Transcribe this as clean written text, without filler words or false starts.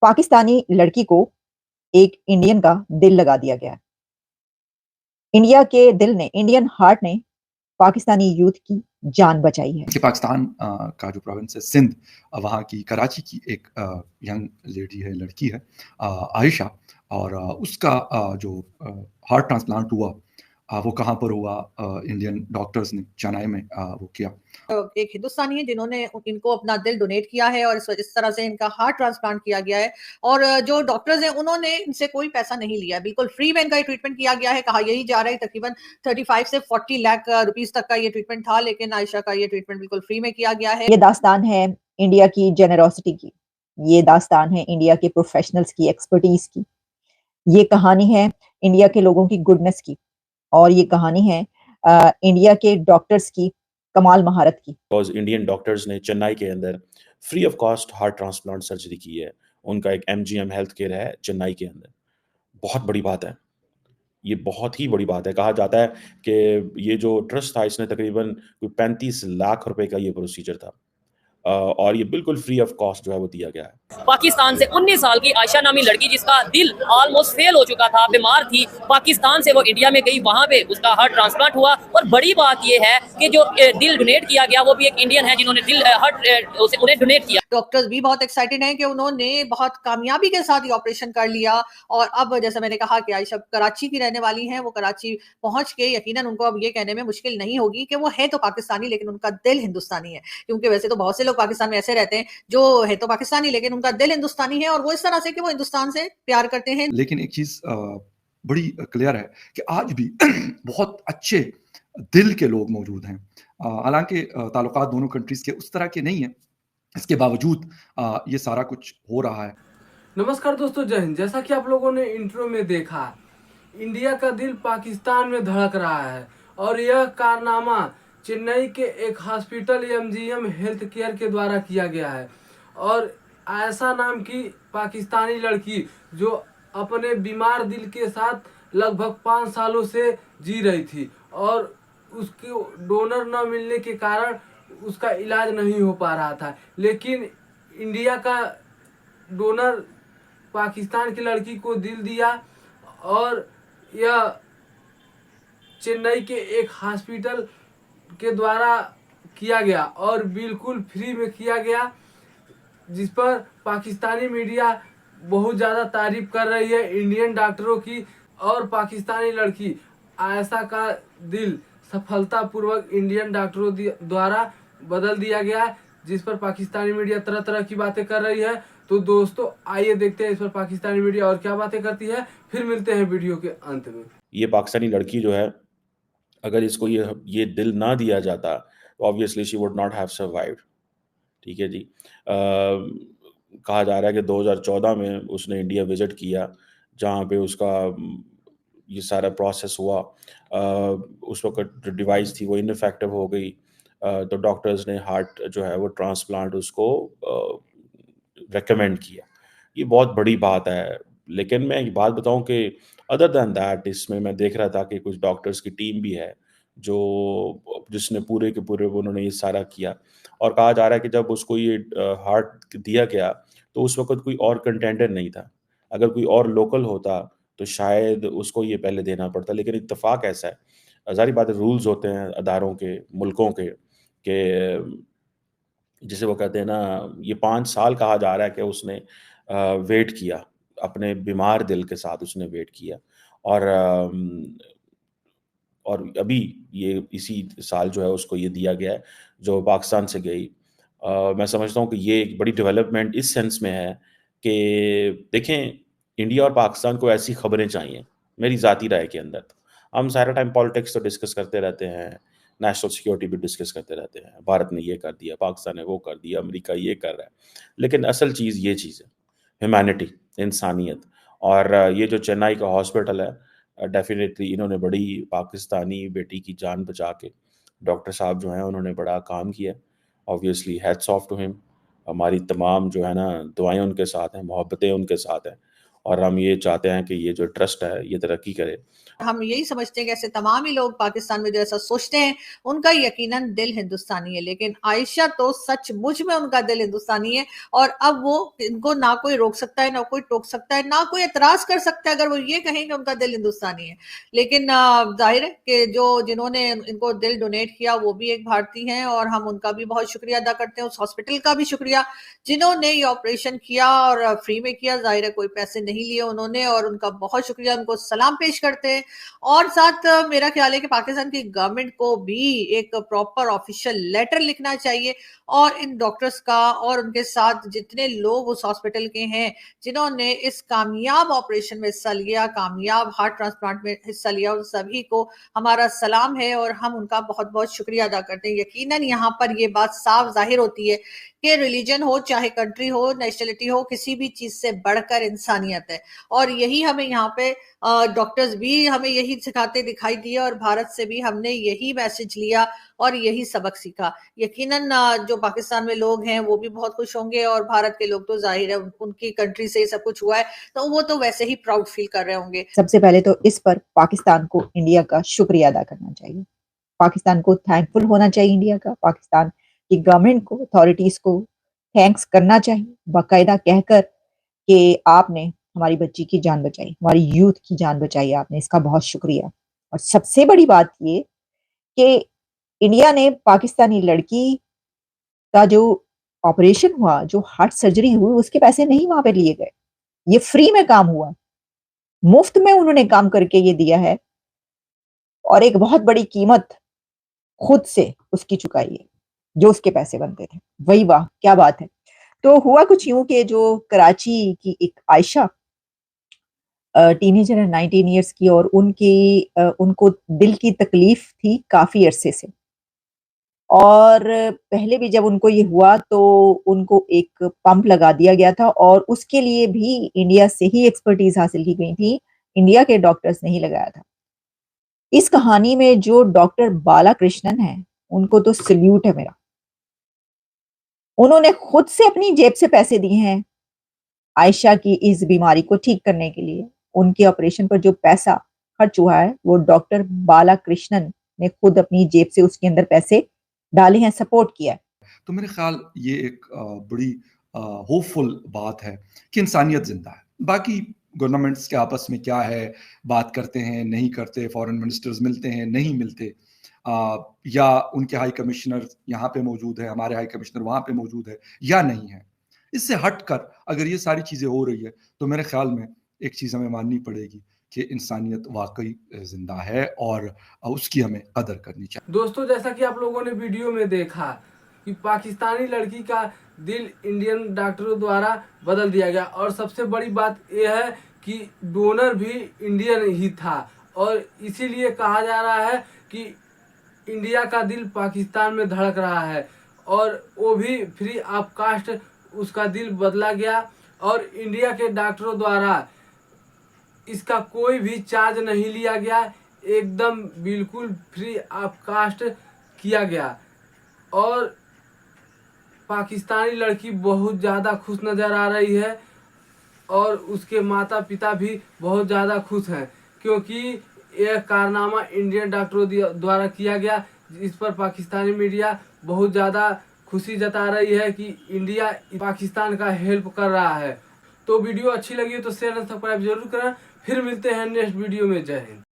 पाकिस्तानी लड़की को एक इंडियन का दिल लगा दिया गया। इंडियन हार्ट ने पाकिस्तानी यूथ की जान बचाई है। कि पाकिस्तान का जो प्रोविंस है सिंध, वहाँ की कराची की एक यंग लेडी है, लड़की है आयशा, और उसका जो हार्ट ट्रांसप्लांट हुआ वो कहाँ पर हुआ? इंडियन डॉक्टर्स ने चेन्नई में वो किया। एक हिंदुस्तानी है जिन्होंने इनको अपना दिल डोनेट किया है और इस तरह से इनका हार्ट ट्रांसप्लांट किया गया है। और जो डॉक्टर्स हैं उन्होंने इनसे कोई पैसा नहीं लिया, बिल्कुल फ्री में इनका ये ट्रीटमेंट किया गया है। कहा यही जा रहा है तकरीबन 35 से 40 लाख रुपीस तक का ये ट्रीटमेंट था, लेकिन आयशा का ये ट्रीटमेंट बिल्कुल फ्री में किया गया है। ये दास्तान है इंडिया की जेनरोसिटी की, ये दास्तान है इंडिया के प्रोफेशनल्स की, एक्सपर्टीज की, ये कहानी है इंडिया के लोगों की गुडनेस की, और ये कहानी है इंडिया के डॉक्टर्स की कमाल महारत की। बिकॉज इंडियन डॉक्टर्स ने चेन्नई के अंदर free of cost heart transplant surgery की है। उनका एक MGM हेल्थ केयर है चेन्नई के अंदर। बहुत बड़ी बात है, ये बहुत ही बड़ी बात है। कहा जाता है कि ये जो ट्रस्ट था इसने तकरीबन कोई 35 लाख रुपए का ये प्रोसीजर था, और ये बिल्कुल फ्री ऑफ कॉस्ट जो है वो दिया गया है। पाकिस्तान से 19 साल की आयशा नामी लड़की जिसका दिल ऑलमोस्ट फेल हो चुका था, बीमार थी, पाकिस्तान से वो इंडिया में गई, वहां पे उसका हार्ट ट्रांसप्लांट हुआ। और बड़ी बात ये है कि जो दिल डोनेट किया गया वो भी एक इंडियन है जिन्होंने दिल हार्ट उन्हें डोनेट किया। डॉक्टर्स भी बहुत एक्साइटेड हैं कि उन्होंने बहुत कामयाबी के साथ ये ऑपरेशन कर लिया। और अब जैसे मैंने कहा कि आयशा कराची की रहने वाली हैं, वो कराची पहुंच के यकीनन उनको अब ये कहने में मुश्किल नहीं होगी कि वो है तो पाकिस्तानी लेकिन उनका दिल हिंदुस्तानी है। क्योंकि वैसे तो बहुत से लोग पाकिस्तान में ऐसे रहते हैं जो है तो पाकिस्तानी लेकिन उनका दिल हिंदुस्तानी है, और वो इस तरह से कि वो हिंदुस्तान से प्यार करते हैं। लेकिन एक चीज बड़ी क्लियर है कि आज भी बहुत अच्छे दिल के लोग मौजूद हैं। हालांकि ताल्लुकात दोनों कंट्रीज के उस तरह के नहीं है, इसके बावजूद ये सारा कुछ हो रहा है। नमस्कार दोस्तों, जय हिंद। जैसा कि आप लोगों ने इंट्रो में देखा, इंडिया का दिल पाकिस्तान में धड़क रहा है और यह कारनामा चेन्नई के एक हॉस्पिटल MGM हेल्थ केयर के द्वारा किया गया है। और आयशा नाम की पाकिस्तानी लड़की जो अपने बीमार दिल के साथ लगभग 5 सालों से जी रही थी और उसके डोनर न मिलने के कारण उसका इलाज नहीं हो पा रहा था, लेकिन इंडिया का डोनर पाकिस्तान की लड़की को दिल दिया और यह चेन्नई के एक हॉस्पिटल के द्वारा किया गया और बिल्कुल फ्री में किया गया, जिस पर पाकिस्तानी मीडिया बहुत ज़्यादा तारीफ कर रही है इंडियन डॉक्टरों की। और पाकिस्तानी लड़की आयशा का दिल सफलतापूर्वक इंडियन डॉक्टरों द्वारा बदल दिया गया, जिस पर पाकिस्तानी मीडिया तरह तरह की बातें कर रही है। तो दोस्तों आइए देखते हैं इस पर पाकिस्तानी मीडिया और क्या बातें करती है, फिर मिलते हैं वीडियो के अंत में। ये पाकिस्तानी लड़की जो है, अगर इसको ये दिल ना दिया जाता तो obviously she would not have survived. ठीक है जी। कहा जा रहा है कि 2014 में उसने इंडिया विजिट किया, जहाँ पे उसका ये सारा प्रोसेस हुआ। उस वक्त जो डिवाइस थी वो इनफेक्टिव हो गई, तो डॉक्टर्स ने हार्ट जो है वो ट्रांसप्लांट उसको रेकमेंड किया। ये बहुत बड़ी बात है। लेकिन मैं एक बात बताऊं कि अदर दैन दैट, इसमें मैं देख रहा था कि कुछ डॉक्टर्स की टीम भी है जिसने पूरे के पूरे उन्होंने ये सारा किया। और कहा जा रहा है कि जब उसको ये हार्ट दिया गया तो उस वक्त कोई और कंटेंडर नहीं था। अगर कोई और लोकल होता तो शायद उसको ये पहले देना पड़ता, लेकिन इत्तेफाक ऐसा है। ज़ाहिर बात है, रूल्स होते हैं अदारों के, मुल्कों के, जिसे वो कहते हैं ना, ये 5 साल कहा जा रहा है कि उसने वेट किया, अपने बीमार दिल के साथ उसने वेट किया। और अभी ये इसी साल जो है उसको ये दिया गया है जो पाकिस्तान से गई। मैं समझता हूँ कि ये एक बड़ी डेवलपमेंट इस सेंस में है कि देखें, इंडिया और पाकिस्तान को ऐसी खबरें चाहिए, मेरी ज़ाती राय के अंदर। तो हम सारा टाइम पॉलिटिक्स तो डिस्कस करते रहते हैं, नेशनल सिक्योरिटी भी डिस्कस करते रहते हैं, भारत ने ये कर दिया, पाकिस्तान ने वो कर दिया, अमेरिका ये कर रहा है, लेकिन असल चीज़ ये चीज़ है, ह्यूमैनिटी, इंसानियत। और ये जो चेन्नई का हॉस्पिटल है, डेफिनेटली इन्होंने बड़ी पाकिस्तानी बेटी की जान बचा के, डॉक्टर साहब जो हैं उन्होंने बड़ा काम किया। Obviously hats off to him. हमारी तमाम जो है ना दुआएं उनके साथ हैं, मोहब्बतें उनके साथ हैं। और हम ये चाहते हैं कि ये जो ट्रस्ट है ये तरक्की करे। हम यही समझते हैं कि ऐसे तमाम ही लोग पाकिस्तान में जो ऐसा सोचते हैं, उनका यकीनन दिल हिंदुस्तानी है, लेकिन आयशा तो सचमुच में उनका दिल हिंदुस्तानी है और अब वो इनको ना कोई रोक सकता है, ना कोई टोक सकता है, ना कोई एतराज कर सकता है अगर वो ये कहें कि उनका दिल हिंदुस्तानी है। लेकिन जाहिर है कि जिन्होंने इनको दिल डोनेट किया वो भी एक भारतीय हैं और हम उनका भी बहुत शुक्रिया अदा करते हैं, उस हॉस्पिटल का भी शुक्रिया जिन्होंने ये ऑपरेशन किया और फ्री में किया। जाहिर है कोई पैसे नहीं लिए उन्होंने और उनका बहुत शुक्रिया, उनको सलाम पेश करते हैं। और साथ मेरा ख्याल है कि पाकिस्तान की गवर्नमेंट को भी एक प्रॉपर ऑफिशियल लेटर लिखना चाहिए और इन डॉक्टर्स का और उनके साथ जितने लोग उस हॉस्पिटल के हैं जिन्होंने इस कामयाब ऑपरेशन में हिस्सा लिया, कामयाब हार्ट ट्रांसप्लांट में हिस्सा लिया, उन सभी को हमारा सलाम है और हम उनका बहुत बहुत शुक्रिया अदा करते हैं। यकीनन यहाँ पर ये बात साफ जाहिर होती है कि रिलीजन हो, चाहे कंट्री हो, नेशनलिटी हो, किसी भी चीज से बढ़कर इंसानियत है और यही हमें यहाँ पे डॉक्टर्स भी हमें यही सिखाते दिखाई दिए और भारत से भी हमने यही मैसेज लिया और यही सबक सीखा। यकीनन जो पाकिस्तान में लोग हैं वो भी बहुत खुश होंगे और भारत के लोग तो जाहिर है उनकी कंट्री से ये सब कुछ हुआ है तो वो तो वैसे ही प्राउड फील कर रहे होंगे। सबसे पहले तो इस पर पाकिस्तान को इंडिया का शुक्रिया अदा करना चाहिए, पाकिस्तान को थैंकफुल होना चाहिए इंडिया का, पाकिस्तान की गवर्नमेंट को, अथॉरिटीज को थैंक्स करना चाहिए, बाकायदा कहकर कि आपने हमारी बच्ची की जान बचाई, हमारी यूथ की जान बचाई आपने, इसका बहुत शुक्रिया। और सबसे बड़ी बात ये कि इंडिया ने पाकिस्तानी लड़की का जो ऑपरेशन हुआ, जो हार्ट सर्जरी हुई, उसके पैसे नहीं वहां पे लिए गए, ये फ्री में काम हुआ, मुफ्त में उन्होंने काम करके ये दिया है और एक बहुत बड़ी कीमत खुद से उसकी चुकाई है, जो उसके पैसे बनते थे। वही वाह, क्या बात है। तो हुआ कुछ यूं कि जो कराची की एक आयशा टीनेजर है 19 इयर्स की और उनको दिल की तकलीफ थी काफी अरसे से और पहले भी जब उनको ये हुआ तो उनको एक पंप लगा दिया गया था और उसके लिए भी इंडिया से ही एक्सपर्टीज हासिल की गई थी, इंडिया के डॉक्टर्स ने ही लगाया था। इस कहानी में जो डॉक्टर बालाकृष्णन है उनको तो सल्यूट है मेरा, उन्होंने खुद से अपनी जेब से पैसे दिए हैं आयशा की इस बीमारी को ठीक करने के लिए। उनके ऑपरेशन पर जो पैसा खर्च हुआ है वो डॉक्टर बालाकृष्णन ने खुद अपनी जेब से उसके अंदर पैसे डाले हैं, सपोर्ट किया है। तो मेरे ख्याल ये एक बड़ी होपफुल बात है कि इंसानियत जिंदा है। बाकी गवर्नमेंट्स के आपस में क्या है, बात करते हैं नहीं करते, फॉरेन मिनिस्टर्स मिलते हैं नहीं मिलते, या उनके हाई कमिश्नर यहाँ पे मौजूद है, हमारे हाई कमिश्नर वहाँ पे मौजूद है या नहीं है, इससे हटकर अगर ये सारी चीज़ें हो रही है तो मेरे ख्याल में एक चीज़ हमें माननी पड़ेगी कि इंसानियत वाकई जिंदा है और उसकी हमें कदर करनी चाहिए। दोस्तों, जैसा कि आप लोगों ने वीडियो में देखा कि पाकिस्तानी लड़की का दिल इंडियन डॉक्टरों द्वारा बदल दिया गया और सबसे बड़ी बात यह है कि डोनर भी इंडियन ही था और इसीलिए कहा जा रहा है कि इंडिया का दिल पाकिस्तान में धड़क रहा है और वो भी फ्री ऑफ कास्ट उसका दिल बदला गया और इंडिया के डॉक्टरों द्वारा इसका कोई भी चार्ज नहीं लिया गया, एकदम बिल्कुल फ्री ऑफ कास्ट किया गया और पाकिस्तानी लड़की बहुत ज़्यादा खुश नज़र आ रही है और उसके माता पिता भी बहुत ज़्यादा खुश हैं क्योंकि यह कारनामा इंडियन डॉक्टरों द्वारा किया गया, इस पर पाकिस्तानी मीडिया बहुत ज़्यादा खुशी जता रही है कि इंडिया पाकिस्तान का हेल्प कर रहा है। तो वीडियो अच्छी लगी तो शेयर और सब्सक्राइब जरूर करें। फिर मिलते हैं नेक्स्ट वीडियो में। जय हिंद।